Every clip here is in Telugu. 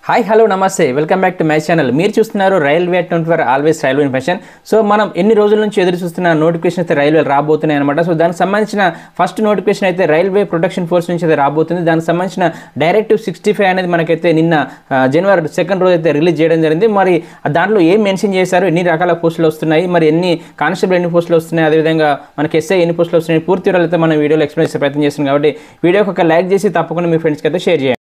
హాయ్ హలో నమస్తే welcome back to my channel. మీరు చూస్తున్నారు railway 24 always railway information. So మనం ఎన్ని రోజుల నుంచి ఎదురు చూస్తున్న నోటిఫికేషన్ అయితే రైల్వే రాబోతున్నాయి అనమాట. సో దానికి సంబంధించిన ఫస్ట్ నోటిఫికేషన్ అయితే రైల్వే ప్రొటెక్షన్ ఫోర్స్ నుంచి అయితే రాబోతుంది. దానికి సంబంధించిన డైరెక్టివ్ 65 అనేది మనకైతే నిన్న జనవరి 2 రోజు అయితే రిలీజ్ చేయడం జరిగింది. మరి దాంట్లో ఏం మెన్షన్ చేశారు, ఎన్ని రకాల పోస్టులు వస్తున్నాయి, మరి ఎన్ని కానిస్టేబుల్ ఎన్ని పోస్టులు వస్తున్నాయి, అదేవిధంగా మనకి ఎస్ఐ ఎన్ని పోస్టులు వస్తున్నాయి, పూర్తి వివరాలు అయితే మనం వీడియోలో ఎక్స్ప్లెయిన్ చేసే ప్రయత్నం చేస్తున్నాం. కాబట్టి వీడియోకి ఒక లైక్ చేసి తప్పకుండా మీ ఫ్రెండ్స్కి అయితే షేర్ చేయండి.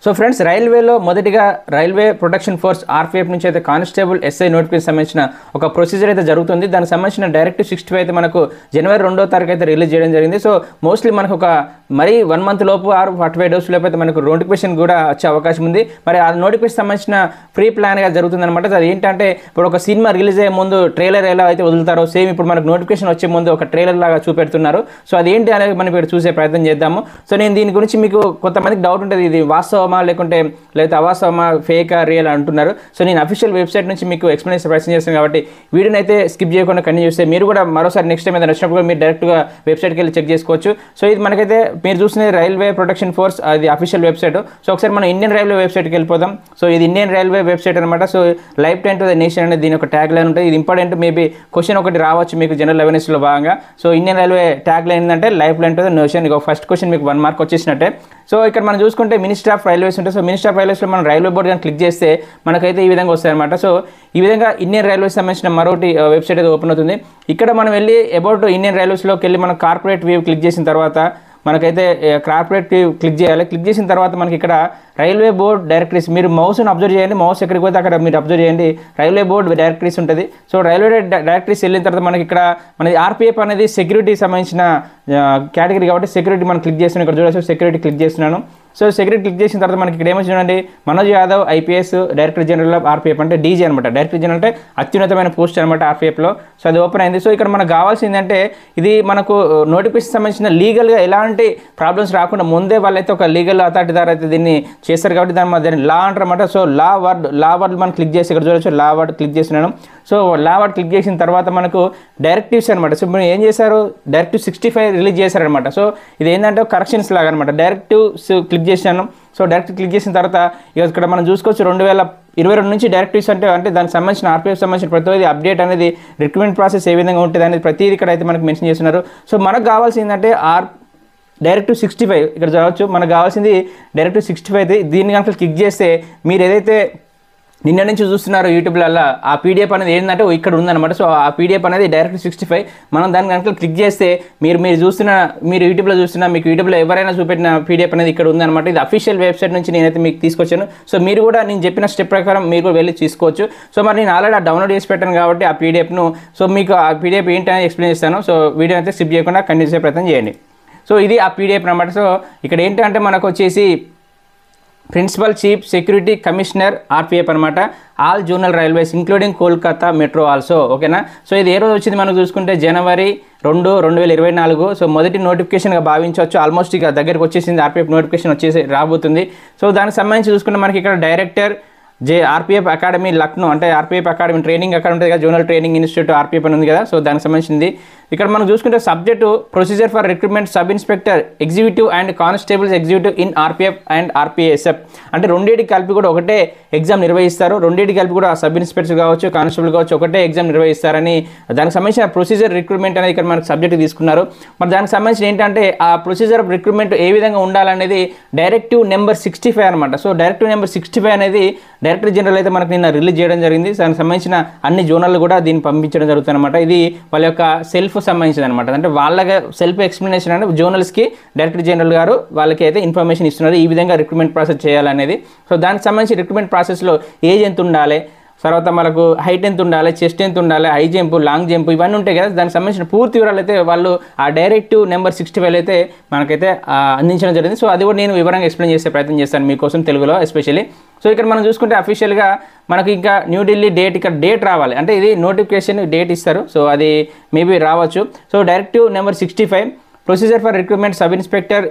సో ఫ్రెండ్స్, రైల్వేలో మొదటిగా రైల్వే ప్రొటెక్షన్ ఫోర్స్ ఆర్పిఎఫ్ నుంచి అయితే కానిస్టేబుల్ ఎస్ఐ నోటిఫికేషన్ సంబంధించిన ఒక ప్రొసీజర్ అయితే జరుగుతుంది. దానికి సంబంధించిన డైరెక్టివ్ 65 అయితే మనకు జనవరి 2వ తారీఖు అయితే రిలీజ్ చేయడం జరిగింది. సో మోస్ట్లీ మనకు ఒక మరీ 1 మంత్ లోపు 45 డేస్ లోపు అయితే మనకు నోటిఫికేషన్ కూడా వచ్చే అవకాశం ఉంది. మరి ఆ నోటిఫికేషన్ సంబంధించిన ప్రీ ప్లాన్గా జరుగుతుంది అనమాట. అది ఏంటంటే ఇప్పుడు ఒక సినిమా రిలీజ్ అయ్యే ముందు ట్రైలర్ ఎలా అయితే వదులుతారో సేమ్ ఇప్పుడు మనకు నోటిఫికేషన్ వచ్చే ముందు ఒక ట్రైలర్ లాగా చూపెడుతున్నారు. సో అది ఏంటి అనేది మనం ఇక్కడ చూసే ప్రయత్నం చేద్దాము. సో నేను దీని గురించి మీకు కొంతమందికి డౌట్ ఉంటుంది, ఇది వాస్తవమా లేకుంటే అవాస్తవమా, ఫేకా, రియల్ అంటున్నారు. సో నేను అఫీషియల్ వెబ్సైట్ నుంచి మీకు ఎక్స్ప్లెయిన్ చేసే ప్రయత్నం చేస్తాను. కాబట్టి వీడియోని అయితే స్కిప్ చేయకుండా కంటిన్యూ చేస్తే మీరు కూడా మరోసారి నెక్స్ట్ టైం ఏదైనా వచ్చినప్పుడు మీరు డైరెక్ట్గా వెబ్సైట్కి వెళ్ళి చెక్ చేసుకోవచ్చు. సో ఇది మనకైతే మీరు చూసిన రైల్వే ప్రొటెక్షన్ ఫోర్స్ అది అఫీషియల్ వెబ్సైట్. సో ఒకసారి మనం ఇండియన్ రైల్వే వెబ్సైట్కి వెళ్ళిపోదాం. సో ఇది ఇండియన్ రైల్వే వెబ్సైట్ అనమాట. So life time to the nation అనేది దీని ఒక ట్యాగ్ లైన్ ఉంటుంది. ఇది ఇంపార్టెంట్, మేబీ క్వశ్చన్ ఒకటి రావచ్చు మీకు జనరల్ అవేర్నెస్లో భాగంగా. So Indian railway tag line ఏంటంటే life line to the nation. ఇక ఫస్ట్ క్వశ్చన్ మీకు 1 మార్క్ వచ్చేసినట్టే. సో ఇక్కడ మనం చూసుకుంటే మినిస్టర్ ఆఫ్ రైల్వేస్ ఉంటుంది. సో మినిస్టర్ ఆఫ్ రైల్వేస్లో మనం రైల్వే బోర్డు కానీ క్లిక్ చేస్తే మనకైతే ఈ విధంగా వస్తాయి అనమాట. సో ఈ విధంగా ఇండియన్ రైల్వేస్ సంబంధించిన మరొకటి వెబ్సైట్ అయితే ఓపెన్ అవుతుంది. ఇక్కడ మనం వెళ్ళి అబౌట్ ఇండియన్ రైల్వేస్లోకి వెళ్ళి మనం కార్పొరేట్ వ్యూ క్లిక్ చేసిన తర్వాత మనకైతే కార్పొరేట్ వ్యూ క్లిక్ చేయాలి. క్లిక్ చేసిన తర్వాత మనకి ఇక్కడ రైల్వే బోర్డ్ డైరెక్టరీస్, మీరు మౌస్ని అబ్జర్వ్ చేయండి. మౌస్ ఎక్కడికి పోతే అక్కడ మీరు అబ్జర్వ్ చేయండి, రైల్వే బోర్డ్ డైరెక్టరీస్ ఉంటుంది. సో రైల్వే డైరెక్టరీస్ వెళ్ళిన తర్వాత మనకి ఇక్కడ మనది ఆర్పిఎఫ్ అనేది సెక్యూరిటీ సంబంధించిన కేటగిరీ కాబట్టి సెక్యూరిటీ మనం క్లిక్ చేస్తున్నాం. ఇక్కడ చూడవచ్చు సెక్యూరిటీ క్లిక్ చేస్తున్నాను. సో సెక్యూరిటీ క్లిక్ చేసిన తర్వాత మనకి ఇక్కడ ఏమో చూడండి, Manoj Yadav IPS director general of RPF అంటే డీజీ అనమాట. డైరెక్టర్ జనరల్ అంటే అత్యున్నతమైన పోస్ట్ అనమాట ఆర్పిఎఫ్లో. సో అది ఓపెన్ అయింది. సో ఇక్కడ మనకు కావాల్సింది అంటే ఇది మనకు నోటిఫికేషన్ సంబంధించిన లీగల్గా ఎలాంటి ప్రాబ్లమ్స్ రాకుండా ముందే వాళ్ళైతే ఒక లీగల్ అథారిటీ ద్వారా అయితే దీన్ని చేస్తారు కాబట్టి దాన్ని లా అంటారన్నమాట. సో లా వర్డ్ మనం క్లిక్ చేసి ఇక్కడ చూడవచ్చు లా వర్డ్ క్లిక్ చేస్తున్నాను. సో లా వర్డ్ క్లిక్ చేసిన తర్వాత మనకు డైరెక్టివ్స్ అనమాట. సో మీరు ఏం చేశారు, డైరెక్టివ్ 65 రిలీజ్ చేశారనమాట. సో ఇది ఏంటంటే కరెక్షన్స్ లాగా అనమాట. డైరెక్టివ్స్ క్లిక్ చేశాను. సో డైరెక్ట్ క్లిక్ చేసిన తర్వాత ఇక్కడ మనం చూసుకోవచ్చు 2022 నుంచి డైరెక్టివ్స్ అంటే దానికి సంబంధించిన ఆర్పిఎఫ్ సంబంధించిన ప్రతి అప్డేట్ అనేది రిక్రూట్మెంట్ ప్రాసెస్ ఏ విధంగా ఉంటుంది అనేది ప్రతిదీ ఇక్కడ అయితే మనకు మెన్షన్ చేస్తున్నారు. సో మనకు కావాల్సింది ఏంటంటే డైరెక్టివ్ 65 ఇక్కడ చూడవచ్చు. మనకు కావాల్సింది డైరెక్టివ్ 65 అయితే దీన్ని కనుక క్లిక్ చేస్తే మీరు ఏదైతే నిన్న నుంచి చూస్తున్నారు యూట్యూబ్లలో ఆ పీడిఎఫ్ అనేది ఏంటంటే ఇక్కడ ఉందన్నమాట. సో ఆ పీడిఎఫ్ అనేది డైరెక్ట్ 65 మనం దాన్ని కనుక క్లిక్ చేస్తే మీరు యూట్యూబ్లో చూస్తున్న మీకు యూట్యూబ్లో ఎవరైనా చూపెట్టిన పీడిఎఫ్ అనేది ఇక్కడ ఉందన్నమాట. ఇది అఫీషియల్ వెబ్సైట్ నుంచి నేనైతే మీకు తీసుకొచ్చాను. సో మీరు కూడా నేను చెప్పిన స్టెప్ ప్రకారం మీరు కూడా వెళ్ళి తీసుకోవచ్చు. సో మరి నేను ఆల్రెడీ డౌన్లోడ్ చేసి పెట్టాను కాబట్టి ఆ పీడిఎఫ్ను సో మీకు ఆ పీడిఎఫ్ ఏంటనేది ఎక్స్ప్లెయిన్ చేస్తాను. సో వీడియో అయితే స్కిప్ చేయకుండా కంటిన్యూ చేసే ప్రయత్నం చేయండి. సో ఇది ఆ పీడిఎఫ్ అనమాట. సో ఇక్కడ ఏంటంటే మనకు వచ్చేసి principal chief security commissioner RPF అనమాట, all zonal railways including Kolkata metro also. ఓకేనా. సో ఇది ఏ రోజు వచ్చింది మనం చూసుకుంటే జనవరి 2, 2024. సో మొదటి నోటిఫికేషన్గా భావించవచ్చు. ఆల్మోస్ట్ ఇక దగ్గరికి వచ్చేసింది, ఆర్పిఎఫ్ నోటిఫికేషన్ వచ్చేసి రాబోతుంది. సో దానికి సంబంధించి చూసుకుంటే మనకి ఇక్కడ డైరెక్టర్ ఆర్పిఎఫ్ అకాడమీ లక్నో అంటే ఆర్పిఎఫ్ అకాడమీ ట్రైనింగ్ అక్కడ ఉంటుంది కదా, జోనల్ ట్రైనింగ్ ఇన్స్టిట్యూట్ ఆర్పిఎఫ్ అని ఉంది కదా. సో దానికి సంబంధించింది ఇక్కడ మనం చూసుకుంటే subject procedure for recruitment sub inspector executive and constables executive in RPF and RPSF అంటే రెండింటికి కలిపి కూడా ఒకటే ఎగ్జామ్ నిర్వహిస్తారు. రెండింటికి కలిపి కూడా సబ్ ఇన్స్పెక్టర్ కావచ్చు, కానిస్టేబుల్ కావచ్చు, ఒకటే ఎగ్జామ్ నిర్వహిస్తారని దానికి సంబంధించిన ప్రొసీజర్ రిక్రూట్మెంట్ అనేది ఇక్కడ మనకు సబ్జెక్ట్ తీసుకున్నారు. మరి దానికి సంబంధించి ఏంటంటే ఆ ప్రొసీజర్ ఆఫ్ రిక్రూట్మెంట్ ఏ విధంగా ఉండాలనేది డైరెక్టివ్ నెంబర్ 65 అనమాట. సో డైరెక్టివ్ నెంబర్ 65 అనేది డైరెక్టర్ జనరల్ అయితే మనకు నిన్న రిలీజ్ చేయడం జరిగింది. దానికి సంబంధించిన అన్ని జోనర్లు కూడా దీన్ని పంపించడం జరుగుతుంది అనమాట. ఇది వాళ్ళ యొక్క సెల్ఫ్ సంబంధించింది అనమాట. అంటే వాళ్ళగా సెల్ఫ్ ఎక్స్ప్లెనేషన్ అంటే జోనల్స్కి డైరెక్టర్ జనరల్ గారు వాళ్ళకి అయితే ఇన్ఫర్మేషన్ ఇస్తున్నారు ఈ విధంగా రిక్రూట్మెంట్ ప్రాసెస్ చేయాలనేది. సో దానికి సంబంధించి రిక్రూట్మెంట్ ప్రాసెస్లో ఏజ్ ఎంత ఉండాలి, తర్వాత మనకు హైట్ ఎంత ఉండాలి, చెస్ట్ ఎంత ఉండాలి, హై జంప్, లాంగ్ జంప్ ఇవన్నీ ఉంటాయి కదా. దానికి సంబంధించిన పూర్తి వివరాలు అయితే వాళ్ళు ఆ డైరెక్టివ్ నెంబర్ 65 అయితే మనకైతే అందించడం జరిగింది. సో అది కూడా నేను వివరంగా ఎక్స్ప్లెయిన్ చేసే ప్రయత్నం చేస్తాను మీకోసం తెలుగులో ఎస్పెషల్లీ. సో ఇక్కడ మనం చూసుకుంటే అఫీషియల్గా మనకి ఇంకా న్యూఢిల్లీ డేట్ ఇక్కడ డేట్ రావాలి అంటే ఇది నోటిఫికేషన్ డేట్ ఇస్తారు. సో అది మేబీ రావచ్చు. So directive number 65 procedure for recruitment sub inspector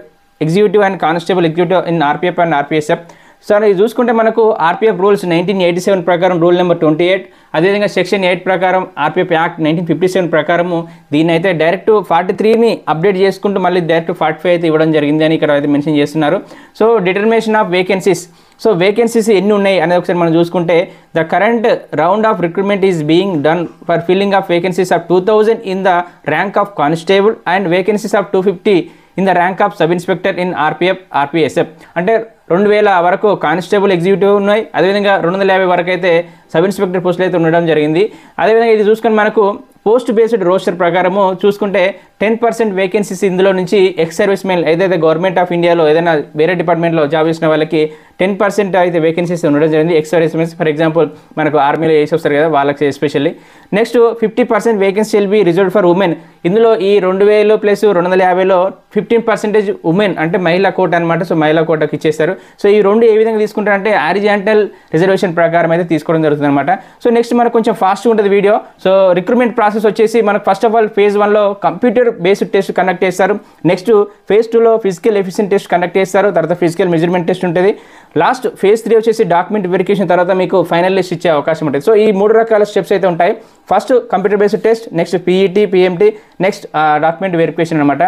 executive and constable executive in RPF and RPSF. So ఇది చూసుకుంటే మనకు ఆర్పిఎఫ్ రూల్స్ 1987 ప్రకారం రూల్ నెంబర్ 28, అదేవిధంగా సెక్షన్ 8 ప్రకారం ఆర్పిఎఫ్ యాక్ట్ 1957 ప్రకారము దీన్ని అయితే డైరెక్ట్ 43ని అప్డేట్ చేసుకుంటూ మళ్ళీ డైరెక్ట్ 45 అయితే ఇవ్వడం జరిగింది అని ఇక్కడ అయితే మెన్షన్ చేస్తున్నారు. So determination of vacancies, so vacancies ఎన్ని ఉన్నాయి అనేది ఒకసారి మనం చూసుకుంటే the current round of recruitment is being done for filling of vacancies of 2000 in the rank of constable and vacancies of 250 in the rank of sub inspector in RPF RPSF. అంటే 2000 వరకు కానిస్టేబుల్ ఎగ్జిక్యూటివ్ ఉన్నాయి, అదేవిధంగా 250 వరకు అయితే సబ్ ఇన్స్పెక్టర్ పోస్టులు అయితే ఉండడం జరిగింది. అదేవిధంగా ఇది చూసుకొని మనకు పోస్ట్ బేస్డ్ రోస్టర్ ప్రకారము చూసుకుంటే 10% వేకెన్సీస్ ఇందులో నుంచి ఎక్స్ సర్వీస్ మెన్ ఏదైతే గవర్నమెంట్ ఆఫ్ ఇండియాలో ఏదైనా వేరే డిపార్ట్మెంట్లో జాబ్ చేసిన వాళ్ళకి 10% అయితే వేకెన్సీస్ ఉండడం జరిగింది ex service mens. For example మనకు ఆర్మీలో వేసి వస్తారు కదా వాళ్ళకి especially. Next 50% vacancy will be reserved for women. ఇందులో ఈ 2000 ప్లస్ 250లో 15% ఉమెన్ అంటే మహిళా కోట అనమాట. సో మహిళా కోటకి ఇచ్చేస్తారు. సో ఈ రెండు ఏ విధంగా తీసుకుంటారంటే హారిజాంటల్ రిజర్వేషన్ ప్రకారం అయితే తీసుకోవడం జరుగుతుంది అనమాట. సో నెక్స్ట్ మనకు కొంచెం ఫాస్ట్ ఉంటుంది వీడియో. సో రిక్రూట్మెంట్ ప్రాసెస్ వచ్చేసి మనకు ఫస్ట్ ఆఫ్ ఆల్ ఫేజ్ 1లో కంప్యూటర్ బేస్డ్ టెస్ట్ కండక్ట్ చేస్తారు. నెక్స్ట్ ఫేజ్ 2లో ఫిజికల్ ఎఫిషియెంట్ టెస్ట్ కండక్ట్ చేస్తారు. తర్వాత ఫిజికల్ మెజర్మెంట్ టెస్ట్ ఉంటుంది. లాస్ట్ ఫేజ్ 3 వచ్చేసి డాక్యుమెంట్ వెరిఫికేషన్ తర్వాత మీకు ఫైనల్ లిస్ట్ ఇచ్చే అవకాశం ఉంటుంది. సో ఈ 3 రకాల స్టెప్స్ అయితే ఉంటాయి. First computer based test, next PET, PMT, next document verification అనమాట.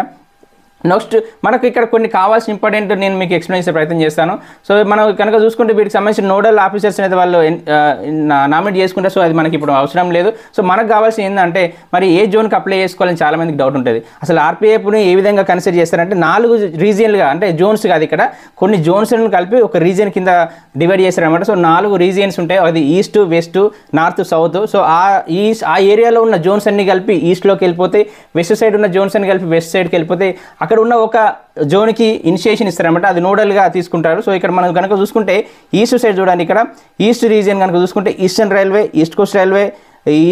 నెక్స్ట్ మనకు ఇక్కడ కొన్ని కావాల్సిన ఇంపార్టెంట్ నేను మీకు ఎక్స్ప్లెయిన్ చేసే ప్రయత్నం చేస్తాను. సో మనం కనుక చూసుకుంటే వీటికి సంబంధించిన నోడల్ ఆఫీసర్స్ అనేది వాళ్ళు నామినేట్ చేసుకుంటే సో అది మనకి ఇప్పుడు అవసరం లేదు. సో మనకు కావాల్సిన ఏంటంటే మరి ఏ జోన్కి అప్లై చేసుకోవాలని చాలా మందికి డౌట్ ఉంటుంది. అసలు ఆర్పిఎఫ్ని ఏ విధంగా కన్సిడర్ చేస్తారంటే 4 రీజియన్లుగా, అంటే జోన్స్ కాదు, ఇక్కడ కొన్ని జోన్స్లను కలిపి ఒక రీజియన్ కింద డివైడ్ చేస్తారనమాట. సో 4 రీజియన్స్ ఉంటాయి. అది east, west, north, south. So ఆ ఏరియాలో ఉన్న జోన్స్ అన్ని కలిపి ఈస్ట్లోకి వెళ్ళిపోతే, వెస్ట్ సైడ్ ఉన్న జోన్స్ అన్ని కలిపి వెస్ట్ సైడ్కి వెళ్ళిపోతే అక్కడ ఉన్న ఒక జోన్కి ఇనిషియేషన్ ఇస్తారనమాట. అది నోడల్గా తీసుకుంటారు. సో ఇక్కడ మనం కనుక చూసుకుంటే ఈస్ట్ సైడ్ చూడండి, ఇక్కడ ఈస్ట్ రీజియన్ కనుక చూసుకుంటే eastern railway, east Coast railway,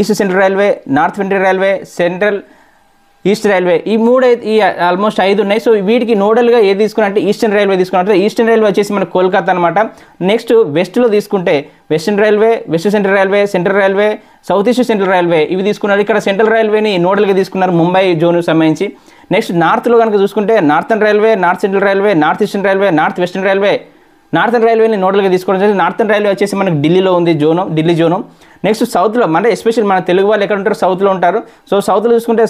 east central railway, north ventral railway, central east railway, ఈ 3 ఈ ఆల్మోస్ట్ 5 ఉన్నాయి. సో వీటికి నోడల్గా ఏది తీసుకున్నట్టే ఈస్టర్న్ రైల్వే తీసుకున్నట్టు. ఈస్టర్న్ రైల్వే వచ్చేసి మనకు కోల్కతా అనమాట. నెక్స్ట్ వెస్ట్లో తీసుకుంటే western railway, west central railway, central railway, south east central railway ఇవి తీసుకున్నారు. ఇక్కడ సెంట్రల్ రైల్వేని నోడల్గా తీసుకున్నారు ముంబై జోన్కి సంబంధించి. నెక్స్ట్ నార్త్లో కనుక చూసుకుంటే northern railway, north central railway, north eastern railway, north western railway, northern రైల్వేని నోడల్గా తీసుకోవడం జరిగింది. నార్థన్ రైల్వే వచ్చేసి మనకు ఢిల్లీలో ఉంది జోను, ఢిల్లీ జోను. నెక్స్ట్ సౌత్లో అంటే ఎస్పెషల్ మన తెలుగు వాళ్ళు ఎక్కడ ఉంటారు, సౌత్లో ఉంటారు. సో సౌత్లో చూసుకుంటే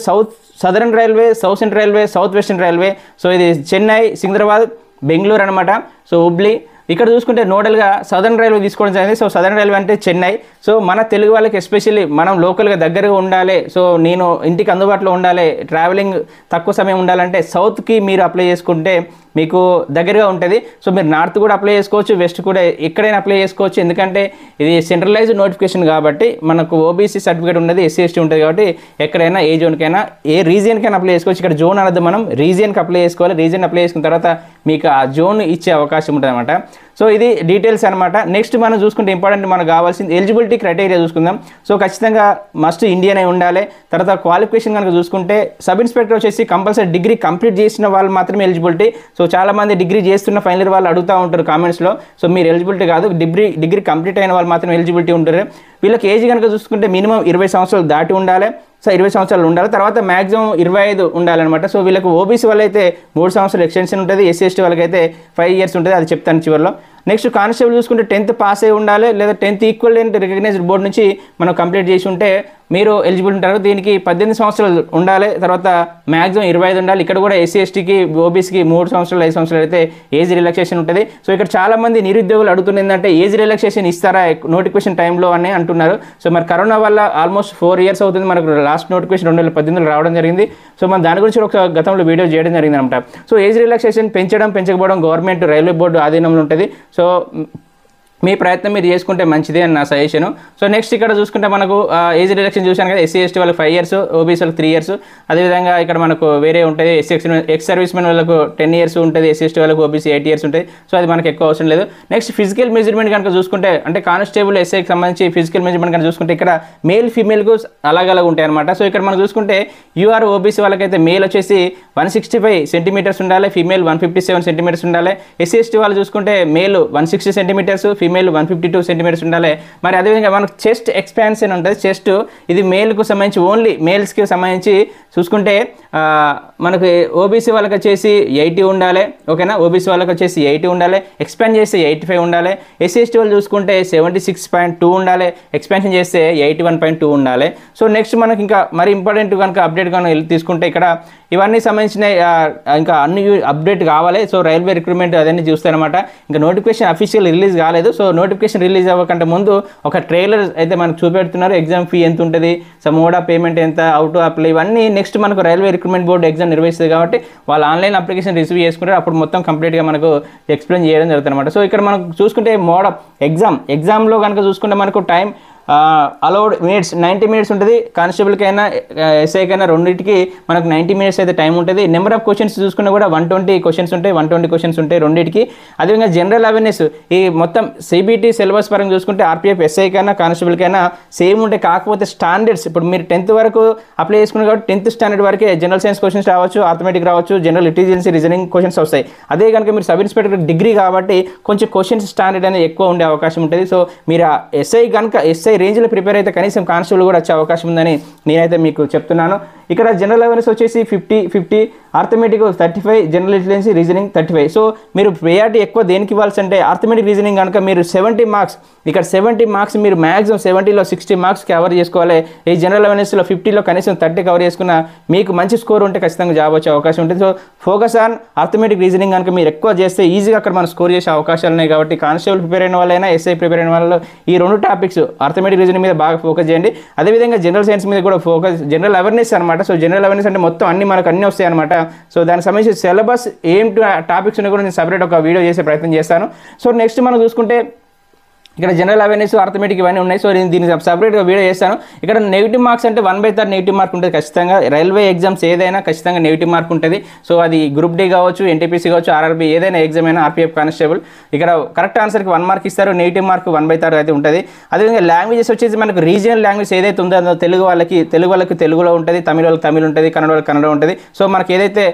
southern railway, south central railway, south western railway. So ఇది చెన్నై, సికింద్రాబాద్, బెంగళూరు అనమాట. సో హుబ్లీ. ఇక్కడ చూసుకుంటే నోడల్గా సదరన్ రైల్వే తీసుకోవడం జరిగింది. సో సదరన్ రైల్వే అంటే చెన్నై. సో మన తెలుగు వాళ్ళకి ఎస్పెషల్లీ మనం లోకల్గా దగ్గరగా ఉండాలి, సో నేను ఇంటికి అందుబాటులో ఉండాలి, ట్రావెలింగ్ తక్కువ సమయం ఉండాలంటే సౌత్కి మీరు అప్లై చేసుకుంటే మీకు దగ్గరగా ఉంటుంది. సో మీరు నార్త్ కూడా అప్లై చేసుకోవచ్చు, వెస్ట్ కూడా ఎక్కడైనా అప్లై చేసుకోవచ్చు. ఎందుకంటే ఇది సెంట్రలైజ్డ్ నోటిఫికేషన్ కాబట్టి మనకు ఓబీసీ సర్టిఫికేట్ ఉన్నది, ఎస్సీ ఎస్టీ ఉంటుంది కాబట్టి ఎక్కడైనా ఏ జోన్కైనా ఏ రీజియన్కైనా అప్లై చేసుకోవచ్చు. ఇక్కడ జోన్ అనద్దు, మనం రీజియన్కి అప్లై చేసుకోవాలి. రీజియన్ అప్లై చేసుకున్న తర్వాత మీకు ఆ జోన్ ఇచ్చే అవకాశం ఉంటుంది అనమాట. సో ఇది డీటెయిల్స్ అనమాట. నెక్స్ట్ మనం చూసుకుంటే ఇంపార్టెంట్ మనకు కావాల్సింది ఎలిజిబిలిటీ క్రైటీరియా చూసుకుందాం. సో ఖచ్చితంగా మస్ట్ ఇండియన్ అయి ఉండాలి. తర్వాత క్వాలిఫికేషన్ కనుక చూసుకుంటే సబ్ ఇన్స్పెక్టర్ వచ్చేసి కంపల్సరీ డిగ్రీ కంప్లీట్ చేసిన వాళ్ళు మాత్రమే ఎలిజిబిలిటీ. సో చాలామంది డిగ్రీ చేస్తున్న ఫైనల్ ఇయర్ వాళ్ళు అడుగుతూ ఉంటారు కామెంట్స్లో. సో మీరు ఎలిజిబిలిటీ కాదు, డిగ్రీ కంప్లీట్ అయిన వాళ్ళు మాత్రం ఎలిజిబిలిటీ ఉంటారు. వీళ్ళకి ఏజ్ కనుక చూసుకుంటే మినిమం 20 సంవత్సరాలు దాటి ఉండాలి. సో 20 సంవత్సరాలు ఉండాలి. తర్వాత మ్యాక్సిమం 25 ఉండాలన్నమాట. సో వీళ్ళకి ఓబీసీ వాళ్ళైతే 3 సంవత్సరాలు ఎక్స్టెన్షన్ ఉంటుంది, ఎస్సీ ఎస్టీ వాళ్ళకైతే 5 ఇయర్స్ ఉంటుంది, అది చెప్తాను చివరిలో. నెక్స్ట్ కానిస్టేబుల్ చూసుకుంటే 10th పాస్ అయి ఉండాలి, లేదా 10th ఈక్వలెంట్ రికగ్నైజ్డ్ బోర్డు నుంచి మనం కంప్లీట్ చేసి ఉంటే మీరు ఎలిజిబుల్ ఉంటారు. దీనికి 18 సంవత్సరాలు ఉండాలి, తర్వాత మ్యాక్సిమం 25 ఉండాలి. ఇక్కడ కూడా ఎస్సీ ఎస్టీకి ఓబీసీకి 3 సంవత్సరాలు 5 సంవత్సరాలు అయితే ఏజ్ రిలాక్సేషన్ ఉంటుంది. సో ఇక్కడ చాలామంది నిరుద్యోగులు అడుగుతున్నది ఏంటంటే ఏజ్ రిలాక్సేషన్ ఇస్తారా నోటిఫికేషన్ టైంలో అని అంటున్నారు. సో మరి కరోనా వల్ల ఆల్మోస్ట్ 4 ఇయర్స్ అవుతుంది, మనకు లాస్ట్ నోటిఫికేషన్ 2018లో రావడం జరిగింది. సో మనం దాని గురించి ఒక గతంలో వీడియో చేయడం జరిగింది అనమాట. సో ఏజ్ రిలాక్సేషన్ పెంచకపోవడం గవర్నమెంట్ రైల్వే బోర్డు ఆధీనంలో ఉంటుంది. సో మీ ప్రయత్నం మీరు చేసుకుంటే మంచిది అని నా సజెషను. సో నెక్స్ట్ ఇక్కడ చూసుకుంటే మనకు ఏజ్ రిడక్షన్ చూసాను కదా, ఎస్సీ ఎస్టీ వాళ్ళకి 5 ఇయర్స్, ఓబీసీ వాళ్ళకి 3 ఇయర్స్. అదేవిధంగా ఇక్కడ మనకు వేరే ఉంటుంది, ఎక్స్ సర్వీస్ మెన్ వాళ్ళకు 10 ఇయర్స్ ఉంటుంది, ఎస్సీ ఎస్టీ వాళ్ళకు ఓబీసీ 8 ఇయర్స్ ఉంటుంది. సో అది మనకు ఎక్కువ అవసరం లేదు. నెక్స్ట్ ఫిజికల్ మెజర్మెంట్ కనుక చూసుకుంటే అంటే కానిస్టేబుల్ ఎస్ఐకి సంబంధించి ఫిజికల్ మెజర్మెంట్ కనుక చూసుకుంటే ఇక్కడ మేల్ ఫీమేల్కు అలాగలా ఉంటాయి అనమాట. సో ఇక్కడ మనం చూసుకుంటే యూఆర్ ఓబీసీ వాళ్ళకైతే మేల్ వచ్చేసి 165 సెంటీమీటర్స్ ఉండాలి, ఫీమేల్ 157 సెంటీమీటర్స్ ఉండాలి. ఎస్సీ ఎస్టీ వాళ్ళు చూసుకుంటే male 160 centimetres, female female 152 centimetres ఉండాలి. మరి అదేవిధంగా మనకు చెస్ట్ ఎక్స్పాన్షన్ ఉంటుంది. చెస్ట్ ఇది మేల్కు సంబంధించి ఓన్లీ మేల్స్కి సంబంధించి చూసుకుంటే మనకు ఓబీసీ వాళ్ళకి వచ్చేసి 80 ఉండాలి. ఓకేనా, ఓబీసీ వాళ్ళకి వచ్చేసి 80 ఉండాలి. ఎక్స్పాండ్ చేస్తే 85 ఉండాలి. ఎస్సీ ఎస్టీ వాళ్ళు చూసుకుంటే 76.2 ఉండాలి. ఎక్స్పాన్షన్ చేస్తే 81.2 ఉండాలి. సో నెక్స్ట్ మనకి ఇంకా మరి ఇంపార్టెంట్ కనుక అప్డేట్ కనుక తీసుకుంటే ఇక్కడ ఇవన్నీ సంబంధించిన ఇంకా అన్ని అప్డేట్ కావాలి. సో రైల్వే రిక్రూట్మెంట్ అదన్నీ చూస్తారనమాట. ఇంకా నోటిఫికేషన్ అఫీషియల్ రిలీజ్ కాలేదు. సో నోటిఫికేషన్ రిలీజ్ అవ్వకంటే ముందు ఒక ట్రైలర్ అయితే మనకు చూపెడుతున్నారు. ఎగ్జామ్ ఫీ ఎంత ఉంటుంది, సో మోడ్ ఆఫ్ పేమెంట్ ఎంత, హౌ టు అప్లై, ఇవన్నీ నెక్స్ట్ మనకు రైల్వే రిక్రూట్మెంట్ బోర్డు ఎగ్జామ్ నిర్వహిస్తుంది కాబట్టి వాళ్ళు ఆన్లైన్ అప్లికేషన్ రిసీవ్ చేసుకుంటారు. అప్పుడు మొత్తం కంప్లీట్గా మనకు ఎక్స్ప్లెయిన్ చేయడం జరుగుతుంది అనమాట. సో ఇక్కడ మనకు చూసుకుంటే మోడ్ ఆఫ్ ఎగ్జామ్లో కనుక చూసుకుంటే మనకు టైం అలౌడ్ మినిట్స్ 90 మినిట్స్ ఉంటుంది. కానిస్టేబుల్కైనా ఎస్ఐకైనా రెండింటికి మనకు 90 మినిట్స్ అయితే టైం ఉంటుంది. నెంబర్ ఆఫ్ క్వశ్చన్స్ చూసుకున్నా కూడా 120 క్వశ్చన్స్ ఉంటాయి. 120 క్వశ్చన్స్ ఉంటాయి రెండింటికి. అదేవిధంగా జనరల్ అవేర్నెస్ ఈ మొత్తం సిబిటి సిలబస్ పరంగా చూసుకుంటే ఆర్పిఎఫ్ ఎస్ఐకైనా కానిస్టేబుల్కైనా సేమ్ ఉంటాయి. కాకపోతే స్టాండర్డ్స్ ఇప్పుడు మీరు 10th వరకు అప్లై చేసుకున్నారు కాబట్టి 10th స్టాండర్డ్ వరకే జనరల్ సైన్స్ క్వశ్చన్స్ రావచ్చు, ఆర్థమెటిక్ రావచ్చు, జనరల్ ఇంటెలిజెన్స్ రీజనింగ్ క్వశ్చన్స్ వస్తాయి. అదే కనుక మీరు సబ్ ఇన్స్పెక్టర్ డిగ్రీ కాబట్టి కొంచెం క్వశ్చన్స్ స్టాండర్డ్ అనేది ఎక్కువ ఉండే అవకాశం ఉంటుంది. సో మీరు ఎస్ఐ కనుక ఎస్ఐ రేంజ్లో ప్రిపేర్ అయితే కనీసం కానిస్టేబుల్ కూడా వచ్చే అవకాశం ఉందని నేనైతే మీకు చెప్తున్నాను. ఇక్కడ జనరల్ అవేర్నెస్ వచ్చేసి 50, arithmetic 35, general intelligence reasoning 35. So మీరు ప్రయారిటీ ఎక్కువ దేనికి ఇవ్వాల్సి అంటే ఆర్థమెటిక్ రీజనింగ్ కనుక మీరు 70 మార్క్స్, ఇక్కడ 70 మార్క్స్ మీరు మ్యాక్సిమం 70లో 60 మార్క్స్ కవర్ చేసుకోవాలి. ఈ జనరల్ అవేర్నెస్లో 50లో కనీసం 30 కవర్ చేసుకున్న మీకు మంచి స్కోర్ ఉంటే ఖచ్చితంగా జాబ్ వచ్చే అవకాశం ఉంటుంది. So focus on arithmetic reasoning కనుక మీరు ఎక్కువ చేస్తే ఈజీగా అక్కడ మనం స్కోర్ చేసే అవకాశాలు ఉన్నాయి. కాబట్టి కానిస్టేబుల్ ప్రిపేర్ అయిన వాళ్ళైనా ఎస్ఐ ప్రిపేర్ అయిన వాళ్ళు ఈ రెండు టాపిక్స్ ఆర్థమెటిక్ రీజనింగ్ మీద బాగా ఫోకస్ చేయండి. అదేవిధంగా జనరల్ సైన్స్ మీద కూడా ఫోకస్, జనరల్ అవేర్నెస్ అనమాట. సో జనరల్ అవేర్నెస్ అంటే మొత్తం మనకు అన్నీ వస్తాయి అనమాట. సో దానికి సంబంధించి సిలబస్ ఏం టాపిక్స్ ఉన్నాయి కూడా నేను సపరేట్ ఒక వీడియో చేసే ప్రయత్నం చేస్తాను. సో నెక్స్ట్ మనం చూసుకుంటే ఇక్కడ జనరల్ అవేర్నెస్ ఆర్థమెటిక్ ఇవన్నీ ఉన్నాయి. సో నేను దీనికి సపరేట్గా వీడియో చేస్తాను. ఇక్కడ నెగిటివ్ మార్క్స్ అంటే 1/3 నెగిటివ్ మార్క్ ఉంటుంది ఖచ్చితంగా. రైల్వే ఎగ్జామ్స్ ఏదైనా ఖచ్చితంగా నెగిటివ్ మార్క్ ఉంటుంది. సో అది గ్రూప్ డి కావచ్చు, ఎన్టీపీసీ కావచ్చు, ఆర్ఆర్బీ ఏదైనా ఎగ్జామ్ అయినా ఆర్పీఎఫ్ కానిస్టేబుల్ ఇక్కడ కరెక్ట్ ఆన్సర్కి 1 మార్క్ ఇస్తారు. నెగిటివ్ మార్క్ 1/3 అయితే ఉంటుంది. అదేవిధంగా లాంగ్వేజెస్ వచ్చేసి మనకు రీజియనల్ లాంగ్వేజ్ ఏదైతే ఉందో తెలుగు వాళ్ళకి తెలుగులో ఉంటుంది, తమిళ వాళ్ళకి తమిళ ఉంటుంది, కన్నడ వాళ్ళకి కన్నడ ఉంటుంది. సో మనకి ఏదైతే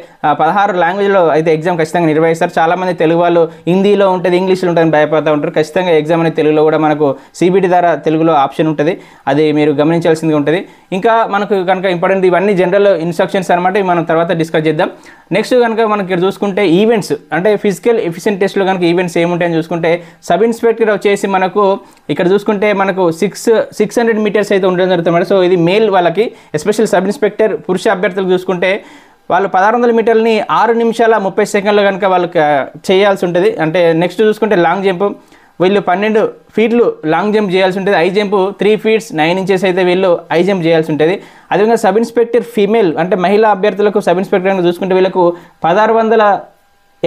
16 లాంగ్వేజ్లో అయితే ఎగ్జామ్ ఖచ్చితంగా నిర్వహిస్తారు. చాలామంది తెలుగు వాళ్ళు హిందీలో ఉంటుంది, ఇంగ్లీష్లో ఉంటుంది భయపడుతూ ఉంటారు. ఖచ్చితంగా ఎగ్జామ్ అనేది తెలుగులో కూడా మనకు సిబిటి ద్వారా తెలుగులో ఆప్షన్ ఉంటుంది. అది మీరు గమనించాల్సిందిగా ఉంటుంది. ఇంకా మనకు కనుక ఇంపార్టెంట్ ఇవన్నీ జనరల్ ఇన్స్ట్రక్షన్స్ అనమాట. మనం తర్వాత డిస్కస్ చేద్దాం. నెక్స్ట్ కనుక మనకి ఇక్కడ చూసుకుంటే ఈవెంట్స్ అంటే ఫిజికల్ ఎఫిషియెంట్ టెస్ట్లో కనుక ఈవెంట్స్ ఏముంటాయని చూసుకుంటే సబ్ ఇన్స్పెక్టర్ వచ్చేసి మనకు ఇక్కడ చూసుకుంటే మనకు 600 మీటర్స్ అయితే ఉండడం జరుగుతుంది. సో ఇది మేల్ వాళ్ళకి, ఎస్పెషల్ సబ్ ఇన్స్పెక్టర్ పురుష అభ్యర్థులకు చూసుకుంటే వాళ్ళు 1600 మీటర్లని 6 నిమిషాల 30 సెకండ్లు కనుక వాళ్ళకి చేయాల్సి ఉంటుంది. అంటే నెక్స్ట్ చూసుకుంటే లాంగ్ జంప్ వీళ్ళు 12 ఫీట్లు లాంగ్ జంప్ చేయాల్సి ఉంటుంది. హై జంప్ 3 feet 9 inches అయితే వీళ్ళు హై జంప్ చేయాల్సి ఉంటుంది. అదేవిధంగా సబ్ ఇన్స్పెక్టర్ ఫీమేల్ అంటే మహిళా అభ్యర్థులకు సబ్ ఇన్స్పెక్టర్ చూసుకుంటే వీళ్ళకు 1600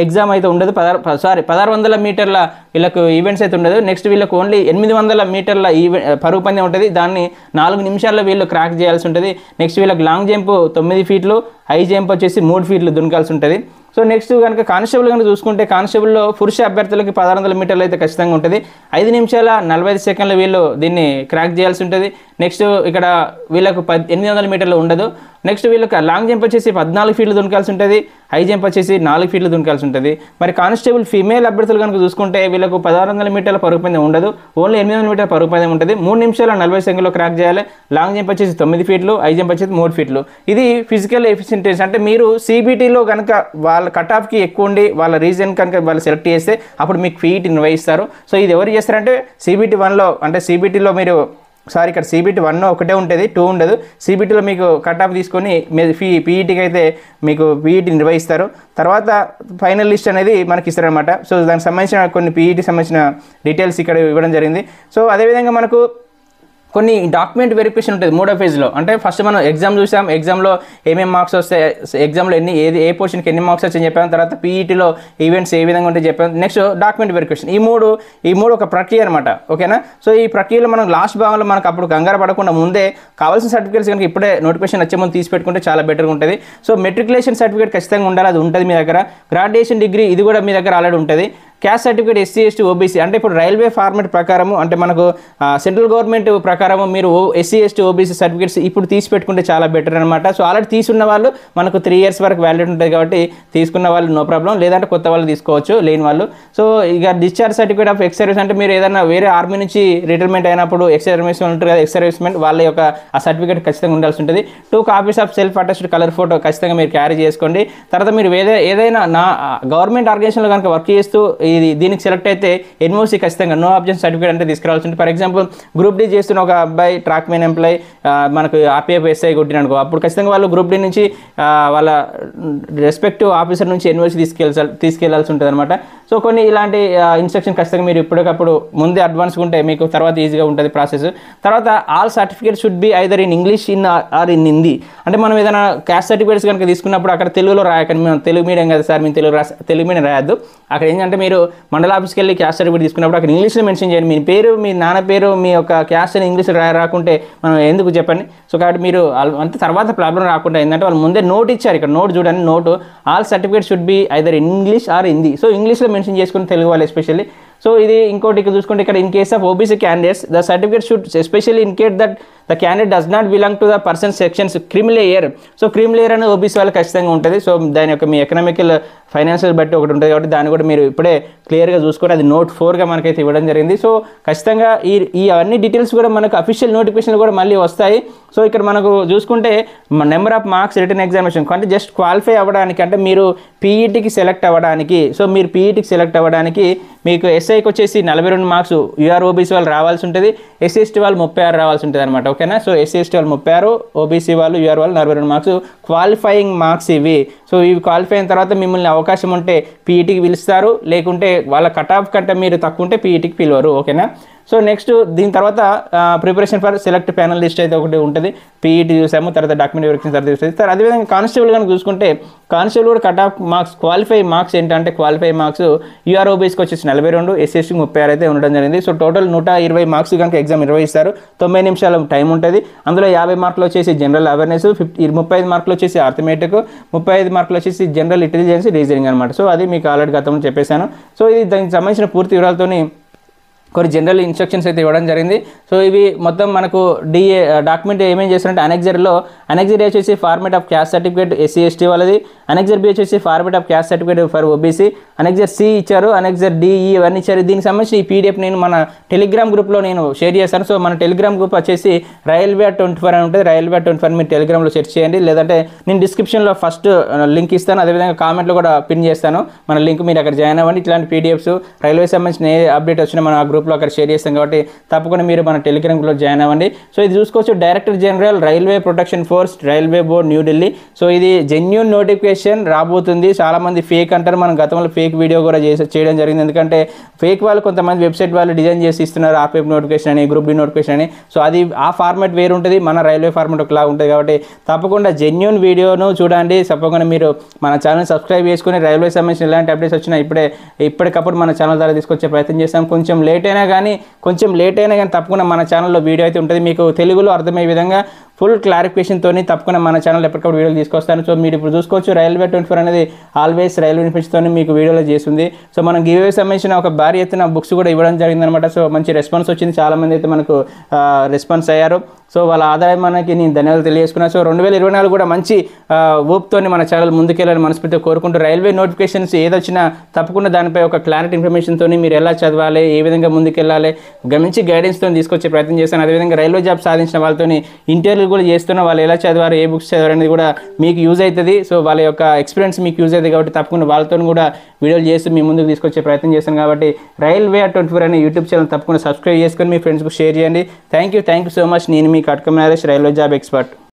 ఎగ్జామ్ అయితే ఉండదు. 1600 మీటర్ల వీళ్ళకు ఈవెంట్స్ అయితే ఉండదు. నెక్స్ట్ వీళ్ళకు ఓన్లీ 800 మీటర్ల పరుగు పందెం ఉంటుంది. దాన్ని 4 నిమిషాల్లో వీళ్ళు క్రాక్ చేయాల్సి ఉంటుంది. నెక్స్ట్ వీళ్ళకి long jump 9 feet, high jump వచ్చేసి 3 feet దునకాల్సి ఉంటుంది. సో నెక్స్ట్ కనుక కానిస్టేబుల్ కనుక చూసుకుంటే కానిస్టేబుల్లో పురుష అభ్యర్థులకి 1600 మీటర్లు అయితే ఖచ్చితంగా ఉంటుంది. 5 నిమిషాల 45 సెకండ్లు వీళ్ళు దీన్ని క్రాక్ చేయాల్సి ఉంటుంది. నెక్స్ట్ ఇక్కడ వీళ్ళకు 800 మీటర్లు ఉండదు. నెక్స్ట్ వీళ్ళకి లాంగ్ జంప్ వచ్చేసి 14 feet దునకాల్సి ఉంటుంది. హై జంప్ వచ్చేసి 4 feet దునకాల్సి ఉంటుంది. మరి కానిస్టేబుల్ ఫీమేల్ అభ్యర్థులు కనుక చూసుకుంటే వీళ్ళకు 1600 మీటర్ల పరుగు పందెం ఉండదు. ఓన్లీ 800 మీటర్ల పరుగు పందెం ఉంటుంది. 3 నిమిషాల 40 సెకండ్లో క్రాక్ చేయాలి. లాంగ్ జంప్ వచ్చేసి 9 feet, హై జంప్ వచ్చేసి 3 feet. ఇది ఫిజికల్ ఎఫిషియెంట్ అంటే మీరు సిబిటీలో కనుక వాళ్ళ కట్ ఆఫ్కి ఎక్కువ ఉండి వాళ్ళ రీజన్ కనుక వాళ్ళు సెలెక్ట్ చేస్తే అప్పుడు మీకు ఫీట్ నిర్వహిస్తారు. సో ఇది ఎవరు చేస్తారంటే సిబిటీ 1లో అంటే సిబిటీలో మీరు ఇక్కడ సిబిటీ 1 ఒకటే ఉంటుంది, 2 ఉండదు. సిబిటీలో మీకు కట్ ఆఫ్ తీసుకొని పీఈటీకి అయితే మీకు పీఈటీ నిర్వహిస్తారు. తర్వాత ఫైనల్ లిస్ట్ అనేది మనకి ఇస్తారనమాట. సో దానికి సంబంధించిన కొన్ని పీఈటీకి సంబంధించిన డీటెయిల్స్ ఇక్కడ ఇవ్వడం జరిగింది. సో అదేవిధంగా మనకు కొన్ని డాక్యుమెంట్ వెరిఫికేషన్ ఉంటుంది 3వ ఫేజ్లో. అంటే ఫస్ట్ మనం ఎగ్జామ్ చూసాం, ఎగ్జామ్లో ఏమేమి మార్క్స్ వస్తాయి, ఎగ్జామ్లో ఏ పోర్షన్కి ఎన్ని మార్క్స్ వచ్చాయని చెప్పాను. తర్వాత పీఈటీలో ఈవెంట్స్ ఏ విధంగా ఉంటాయి చెప్పాను. Next document verification. ఈ మూడు ఒక ప్రక్రియ అనమాట. ఓకేనా. సో ఈ ప్రక్రియలో మనం లాస్ట్ భాగంలో మనకు అప్పుడు కంగారు పడకుండా ముందే కావాల్సిన సర్టిఫికేట్స్ కనుక ఇప్పుడే నోటిఫికేషన్ వచ్చే ముందు తీసి పెట్టుకుంటే చాలా బెటర్గా ఉంటుంది. సో మెట్రికులేషన్ సర్టిఫికేట్ ఖచ్చితంగా ఉండాలి, అది ఉంటుంది మీ దగ్గర. గ్రాడ్యుయేషన్ డిగ్రీ ఇది కూడా మీ దగ్గర ఆల్రెడీ ఉంటుంది. Caste certificate SC ST OBC అంటే ఇప్పుడు రైల్వే ఫార్మెట్ ప్రకారము అంటే మనకు సెంట్రల్ గవర్నమెంట్ ప్రకారము మీరు ఎస్సీ ఎస్టీ ఓబీసీ సర్టిఫికేట్స్ ఇప్పుడు తీసి పెట్టుకుంటే చాలా బెటర్ అనమాట. సో ఆల్రెడీ తీసుకున్న వాళ్ళు మనకు 3 years వరకు వ్యాలిడ్ ఉంటుంది కాబట్టి తీసుకున్న వాళ్ళు నో ప్రాబ్లం, లేదంటే కొత్త వాళ్ళు తీసుకోవచ్చు లేని వాళ్ళు. సో ఇక discharge certificate of ex service అంటే మీరు ఏదైనా వేరే ఆర్మీ నుంచి రిటైర్మెంట్ అయినప్పుడు ఎక్స్ సర్వీస్మెన్ ఉంటారు కదా, ఎక్స్ సర్వీస్మెన్ వాళ్ళ యొక్క ఆ సర్టిఫికేట్ ఖచ్చితంగా ఉండాల్సి ఉంటుంది. 2 copies of self attested colour photo ఖచ్చితంగా మీరు క్యారీ చేసుకోండి. తర్వాత మీరు ఏదైనా నా గవర్నమెంట్ ఆర్గనైజేషన్లో కనుక వర్క్ చేస్తూ దీనికి సెలెక్ట్ అయితే ఎన్ఓసి ఖచ్చితంగా నో ఆబ్జెక్షన్ సర్టిఫికేట్ అంటే తీసుకురావాల్సి ఉంటుంది. ఫర్ ఎగ్జాంపుల్ గ్రూప్ డి చేస్తున్న ఒక అబ్బాయి ట్రాక్ మెయిన్ ఎంప్లాయ్ మనకు ఆర్పిఎఫ్ ఎస్ఐ కొట్టిననుకో అప్పుడు ఖచ్చితంగా వాళ్ళు గ్రూప్ డి నుంచి వాళ్ళ రెస్పెక్టివ్ ఆఫీసర్ నుంచి ఎన్ఓసి తీసుకెళ్లాల్సి ఉంటుంది అనమాట. సో కొన్ని ఇలాంటి ఇన్స్ట్రక్షన్ ఖచ్చితంగా మీరు ఇప్పటికప్పుడు ముందే అడ్వాన్స్గా ఉంటే మీకు తర్వాత ఈజీగా ఉంటుంది ప్రాసెస్. తర్వాత all certificate should be either in English are in Hindi. అంటే మనం ఏదైనా క్యాస్ట్ సర్టిఫికేట్స్ కనుక తీసుకున్నప్పుడు అక్కడ తెలుగులో రాయకండి, మేము తెలుగు మీడియం కదా సార్ మేము తెలుగు మీడియం రాయద్దు. అక్కడ ఏంటంటే మీరు మండల ఆఫీస్కి వెళ్ళి క్యాస్ట్ సర్టిఫికేట్ తీసుకున్నప్పుడు అక్కడ ఇంగ్లీష్లో మెన్షన్ చేయండి. మీ పేరు మీ నాన్న పేరు మీ యొక్క క్యాస్ట్ అని ఇంగ్లీష్లో రాకుంటే మనం ఎందుకు చెప్పండి. సో కాబట్టి మీరు అంత తర్వాత ప్రాబ్లం రాకుండా ఏంటంటే వాళ్ళు ముందే నోట్ ఇచ్చారు, ఇక్కడ నోట్ చూడండి, note all certificate should be either English are Hindi. So ఇంగ్లీష్లో మెన్షన్ చేసుకుని తెలుగు వాళ్ళు ఎస్పెషల్లీ. సో ఇది ఇంకోటి ఇక్కడ చూసుకుంటే ఇక్కడ in case of OBC candidates the certificate should especially indicate that the candidate does not belong to the person sections క్రిమి లేయర్. సో క్రిమి లేయర్ అనేది ఓబీసీ వాళ్ళకి ఖచ్చితంగా ఉంటుంది. సో దాని యొక్క మీ ఎకనామికల్ ఫైనాన్షియల్ బట్టి ఒకటి ఉంటుంది కాబట్టి దాన్ని కూడా మీరు ఇప్పుడే క్లియర్గా చూసుకొని అది Note 4గా మనకైతే ఇవ్వడం జరిగింది. సో ఖచ్చితంగా ఈ అన్ని డీటెయిల్స్ కూడా మనకు అఫీషియల్ నోటిఫికేషన్ కూడా మళ్ళీ వస్తాయి. సో ఇక్కడ మనకు చూసుకుంటే number of marks written examination అంటే జస్ట్ క్వాలిఫై అవ్వడానికి అంటే మీరు పీఈటీకి సెలెక్ట్ అవ్వడానికి, సో మీరు పీఈటీకి సెలెక్ట్ అవ్వడానికి మీకు ఎస్ఐకి వచ్చేసి 42 మార్క్స్ యూఆర్ ఓబీసీ వాళ్ళు రావాల్సి ఉంటుంది, ఎస్సీ ఎస్టీ వాళ్ళు 36 రావాల్సి ఉంటుంది అనమాట. ఓకేనా. సో ఎస్సీ ఎస్టీ వాళ్ళు 36, ఓబీసీ వాళ్ళు యూఆర్ వాళ్ళు 42 మార్క్స్ క్వాలిఫైయింగ్ మార్క్స్ ఇవి. సో ఇవి క్వాలిఫై అయిన తర్వాత మిమ్మల్ని అవకాశం ఉంటే పీఈటీకి పిలుస్తారు, లేకుంటే వాళ్ళ కట్ ఆఫ్ కంటే మీరు తక్కువ ఉంటే పీఈటీకి పిలవరు. ఓకేనా. సో నెక్స్ట్ దీని తర్వాత preparation for select panel list అయితే ఒకటి ఉంటుంది. పీఈటీ చూసాము, తర్వాత డాక్యుమెంట్ వెరిఫికేషన్ తర్వాత చూస్తుంది. తర్వాత అదేవిధంగా కానిస్టేబుల్ కనుక చూసుకుంటే కానిస్టేబుల్ కూడా cut off marks qualify marks ఏంటంటే క్వాలిఫై మార్క్స్ యూఆర్ ఓబీసీకి వచ్చేసి 42, ఎస్సీఎస్టీకి 36 అయితే ఉండడం జరిగింది. సో టోటల్ 120 మార్క్స్ కనుక ఎగ్జామ్ నిర్వహిస్తారు. 90 నిమిషాల టైం ఉంటుంది. అందులో 50 మార్కులు వచ్చేసి జనరల్ అవేర్నెస్, 35 మార్కులు వచ్చేసి అర్థమెటిక్, 35 మార్కులు వచ్చేసి జనరల్ ఇంటెలిజెన్స్ రీజనింగ్ అనమాట. సో అది మీకు ఆల్రెడీ గతంలో చెప్పేశాను. సో ఇది దానికి సంబంధించిన పూర్తి వివరాలతోని కొన్ని జనరల్ ఇన్స్ట్రక్షన్స్ అయితే ఇవ్వడం జరిగింది. సో ఇవి మొత్తం మనకు డిఏ డాక్యుమెంట్ ఏమేం చేస్తారంటే అనెక్సర్ ఏ వచ్చేసి format of caste certificate SC ST వాళ్ళది, అనెక్సర్ బి వచ్చేసి format of caste certificate for OBC, annexure C ఇచ్చారు, అనెక్సర్ డిఈ ఇవన్నీ ఇచ్చారు. దీనికి సంబంధించి ఈ పీడిఎఫ్ నేను మన టెలిగ్రామ్ గ్రూప్లో నేను షేర్ చేస్తాను. సో మన టెలిగ్రామ్ గ్రూప్ వచ్చేసి రైల్వే 24 అని ఉంటుంది. రైల్వే 24 మీరు టెలిగ్రామ్లో సెర్చ్ చేయండి, లేదంటే నేను డిస్క్రిప్షన్లో ఫస్ట్ లింక్ ఇస్తాను, అదేవిధంగా కామెంట్లో కూడా పిన్ చేస్తాను మన లింక్, మీరు అక్కడ జాయిన్ అవ్వండి. ఇట్లాంటి పీడిఎఫ్స్ రైల్వే సంబంధించిన ఏ అప్డేట్ వచ్చినా మన ఆ గ్రూప్లో అక్కడ షేర్ చేస్తాం కాబట్టి తప్పకుండా మీరు మన టెలిగ్రామ్ గ్రూప్లో జాయిన్ అవ్వండి. సో ఇది చూసుకోవచ్చు, director general railway protection force railway board New Delhi. So ఇది జెన్యూన్ నోటిఫికేషన్ రాబోతుంది. చాలామంది ఫేక్ అంటారు, మనం గతంలో ఫేక్ వీడియో కూడా చేయడం జరిగింది. ఎందుకంటే ఫేక్ వాళ్ళు కొంతమంది వెబ్సైట్ వాళ్ళు డిజైన్ చేసి ఇస్తున్నారు ఆర్పిఎఫ్ నోటిఫికేషన్ అని, గ్రూప్ డి నోటిఫికేషన్ అని. సో అది ఆ ఫార్మాట్ వేరు ఉంటుంది, మన రైల్వే ఫార్మాట్ ఒకలా ఉంటుంది. కాబట్టి తప్పకుండా జెన్యూన్ వీడియోను చూడండి. తప్పకుండా మీరు మన ఛానల్ సబ్స్క్రైబ్ చేసుకుని రైల్వే సంబంధించిన ఎలాంటి అప్డేట్స్ వచ్చినా ఇప్పటికప్పుడు మన ఛానల్ ద్వారా తీసుకొచ్చే ప్రయత్నం చేస్తాం. కొంచెం లేట్ అయినా కానీ తప్పకుండా మన ఛానల్లో వీడియో అయితే ఉంటుంది. మీకు తెలుగులో అర్థమయ్యే విధంగా ఫుల్ క్లారిఫికేషన్తో తప్పకుండా మన ఛానల్ ఎప్పటికప్పుడు వీడియోలు తీసుకొస్తాను. సో మీరు ఇప్పుడు చూసుకోవచ్చు, రైల్వే 24 అనేది ఆల్వేస్ రైల్వే ఇన్ఫర్మేషన్తో మీకు వీడియోలో చేస్తుంది. సో మనం గివ్ సంబంధించిన ఒక భారీ ఎత్తున బుక్స్ కూడా ఇవ్వడం జరిగిందనమాట. సో మంచి రెస్పాన్స్ వచ్చింది, చాలామంది అయితే మనకు రెస్పాన్స్ అయ్యారు. సో వాళ్ళ ఆదాయం మనకి నేను ధన్యవాదాలు తెలియజేసుకున్నాను. సో 2024 కూడా మంచి ఊపుతో మన ఛానల్ ముందుకెళ్ళాలని మనస్ఫూర్తిగా కోరుకుంటూ, రైల్వే నోటిఫికేషన్స్ ఏదొచ్చినా తప్పకుండా దానిపై ఒక క్లారిటీ ఇన్ఫర్మేషన్తో మీరు ఎలా చదవాలి, ఏ విధంగా ముందుకెళ్ళాలి, మంచి గైడెన్స్తో తీసుకొచ్చే ప్రయత్నం చేస్తాను. అదేవిధంగా రైల్వే జాబ్ సాధించిన వాళ్ళతో ఇంటర్వ్యూ కూడా చేస్తున్న వాళ్ళు ఎలా చదివారు, ఏ బుక్స్ చదివారు అనేది కూడా మీకు యూజ్ అవుతుంది. సో వాళ్ళ యొక్క ఎక్స్పీరియన్స్ మీకు యూజ్ అవుతుంది కాబట్టి తప్పకుండా వాళ్ళతో కూడా వీడియోలు చేస్తూ మీ ముందుకు తీసుకొచ్చే ప్రయత్నం చేస్తాను. కాబట్టి రైల్వే 24 అనే యూట్యూబ్ ఛానల్ తప్పకుండా సబ్స్క్రైబ్ చేసుకొని మీ ఫ్రెండ్స్కి షేర్ చేయండి. Thank you so much. నేను మీ కట్కం నరేష్, రైల్వే జాబ్ ఎక్స్పర్ట్.